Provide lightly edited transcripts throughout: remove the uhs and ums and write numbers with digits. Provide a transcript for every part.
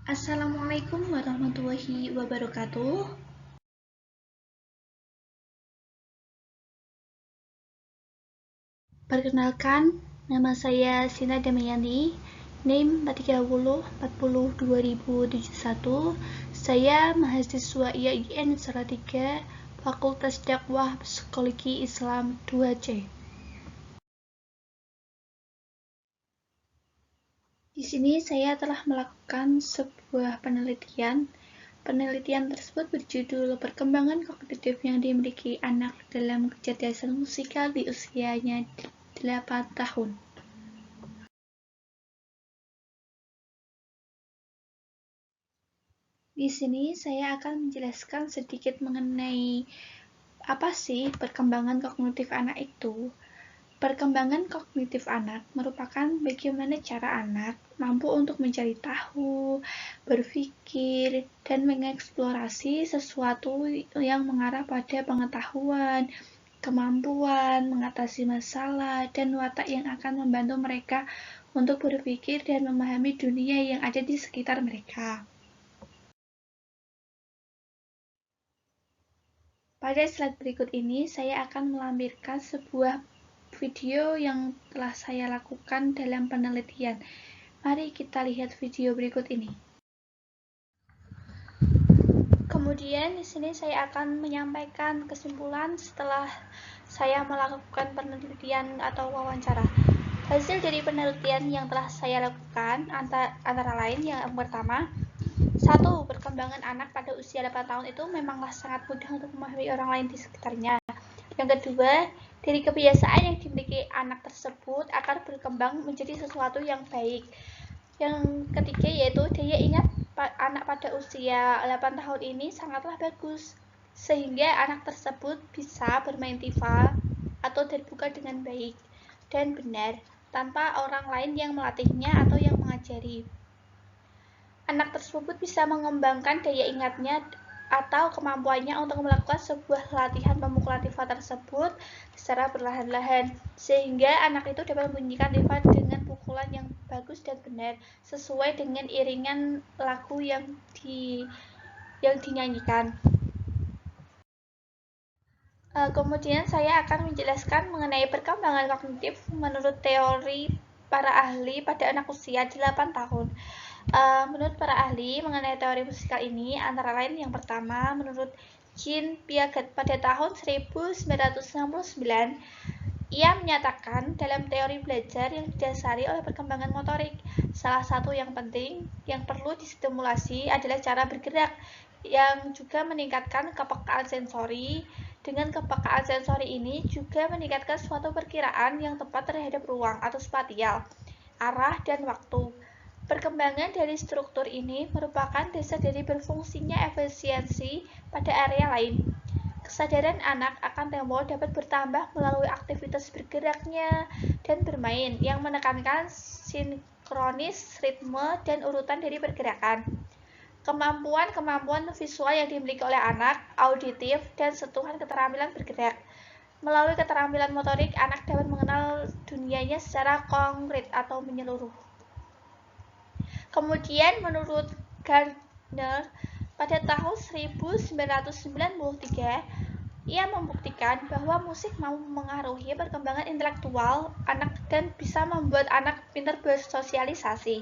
Assalamualaikum warahmatullahi wabarakatuh. Perkenalkan, nama saya Sina Damayanti, NIM 3040402071. Saya mahasiswa IAIN Salatiga, Fakultas Dakwah Psikologi Islam 2C. Di sini saya telah melakukan sebuah penelitian. Penelitian tersebut berjudul Perkembangan Kognitif yang dimiliki anak dalam kecerdasan musikal di usianya 8 tahun. Di sini saya akan menjelaskan sedikit mengenai apa sih perkembangan kognitif anak itu. Perkembangan kognitif anak merupakan bagaimana cara anak mampu untuk mencari tahu, berpikir, dan mengeksplorasi sesuatu yang mengarah pada pengetahuan, kemampuan mengatasi masalah, dan watak yang akan membantu mereka untuk berpikir dan memahami dunia yang ada di sekitar mereka. Pada slide berikut ini, saya akan melampirkan sebuah video yang telah saya lakukan dalam penelitian. Mari kita lihat video berikut ini. Kemudian di sini saya akan menyampaikan kesimpulan setelah saya melakukan penelitian atau wawancara. Hasil dari penelitian yang telah saya lakukan antara lain yang pertama, 1. Perkembangan anak pada usia 8 tahun itu memanglah sangat mudah untuk memahami orang lain di sekitarnya. Yang kedua, dari kebiasaan yang dimiliki anak tersebut akan berkembang menjadi sesuatu yang baik. Yang ketiga yaitu daya ingat anak pada usia 8 tahun ini sangatlah bagus, sehingga anak tersebut bisa bermain tifa atau terbuka dengan baik dan benar tanpa orang lain yang melatihnya atau yang mengajari. Anak tersebut bisa mengembangkan daya ingatnya atau kemampuannya untuk melakukan sebuah latihan pemukulan tifa tersebut secara perlahan-lahan, sehingga anak itu dapat membunyikan tifa dengan pukulan yang bagus dan benar sesuai dengan iringan lagu yang dinyanyikan. Kemudian saya akan menjelaskan mengenai perkembangan kognitif menurut teori para ahli pada anak usia 8 tahun. Menurut para ahli mengenai teori musikal ini, antara lain yang pertama, menurut Jean Piaget pada tahun 1969, ia menyatakan dalam teori belajar yang didasari oleh perkembangan motorik, salah satu yang penting yang perlu distimulasi adalah cara bergerak yang juga meningkatkan kepekaan sensori. Dengan kepekaan sensori ini juga meningkatkan suatu perkiraan yang tepat terhadap ruang atau spasial, arah, dan waktu. Perkembangan dari struktur ini merupakan dasar dari berfungsinya efisiensi pada area lain. Kesadaran anak akan tempo dapat bertambah melalui aktivitas bergeraknya dan bermain yang menekankan sinkronis ritme dan urutan dari pergerakan. Kemampuan visual yang dimiliki oleh anak, auditif, dan sentuhan keterampilan bergerak. Melalui keterampilan motorik, anak dapat mengenal dunianya secara konkret atau menyeluruh. Kemudian menurut Gardner pada tahun 1993, ia membuktikan bahwa musik mampu mengaruhi perkembangan intelektual anak dan bisa membuat anak pintar bersosialisasi.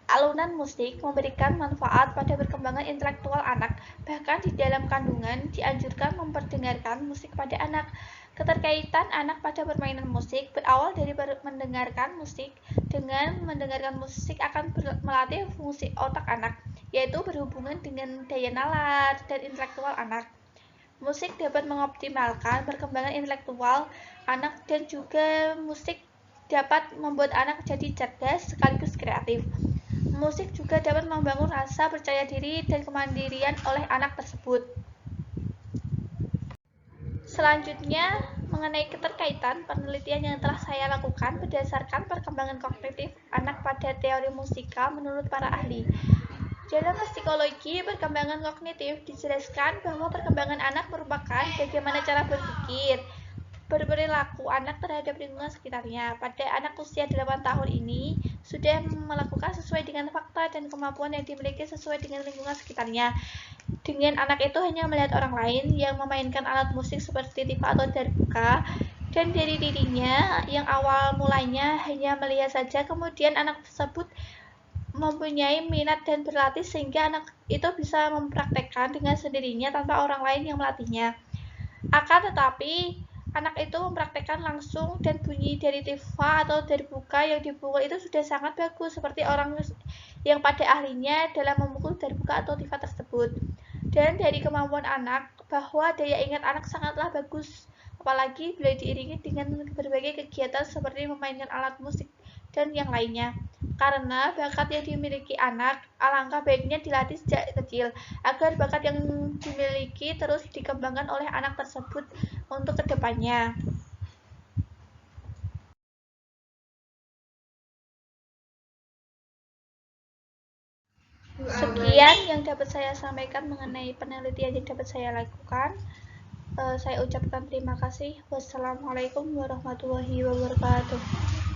Alunan musik memberikan manfaat pada perkembangan intelektual anak. Bahkan di dalam kandungan dianjurkan memperdengarkan musik pada anak. Keterkaitan anak pada permainan musik berawal dari mendengarkan musik. Dengan mendengarkan musik akan melatih fungsi otak anak, yaitu berhubungan dengan daya nalar dan intelektual anak. Musik dapat mengoptimalkan perkembangan intelektual anak dan juga musik dapat membuat anak jadi cerdas sekaligus kreatif. Musik juga dapat membangun rasa percaya diri dan kemandirian oleh anak tersebut. Selanjutnya, mengenai keterkaitan penelitian yang telah saya lakukan berdasarkan perkembangan kognitif anak pada teori musikal menurut para ahli. Dalam psikologi perkembangan kognitif dijelaskan bahwa perkembangan anak merupakan bagaimana cara berpikir, berperilaku anak terhadap lingkungan sekitarnya. Pada anak usia 8 tahun ini sudah melakukan sesuai dengan fakta dan kemampuan yang dimiliki sesuai dengan lingkungan sekitarnya. Dengan anak itu hanya melihat orang lain yang memainkan alat musik seperti tifa atau darbuka, dan dari dirinya yang awal mulanya hanya melihat saja, kemudian anak tersebut mempunyai minat dan berlatih sehingga anak itu bisa mempraktekkan dengan sendirinya tanpa orang lain yang melatihnya. Akan tetapi, anak itu mempraktekkan langsung dan bunyi dari tifa atau darbuka yang dipukul itu sudah sangat bagus, seperti orang yang pada ahlinya dalam memukul darbuka atau tifa tersebut. Dan dari kemampuan anak, bahwa daya ingat anak sangatlah bagus, apalagi bila diiringi dengan berbagai kegiatan seperti memainkan alat musik dan yang lainnya. Karena bakat yang dimiliki anak, alangkah baiknya dilatih sejak kecil, agar bakat yang dimiliki terus dikembangkan oleh anak tersebut untuk kedepannya. Sekian yang dapat saya sampaikan mengenai penelitian yang dapat saya lakukan. Saya ucapkan terima kasih. Wassalamualaikum warahmatullahi wabarakatuh.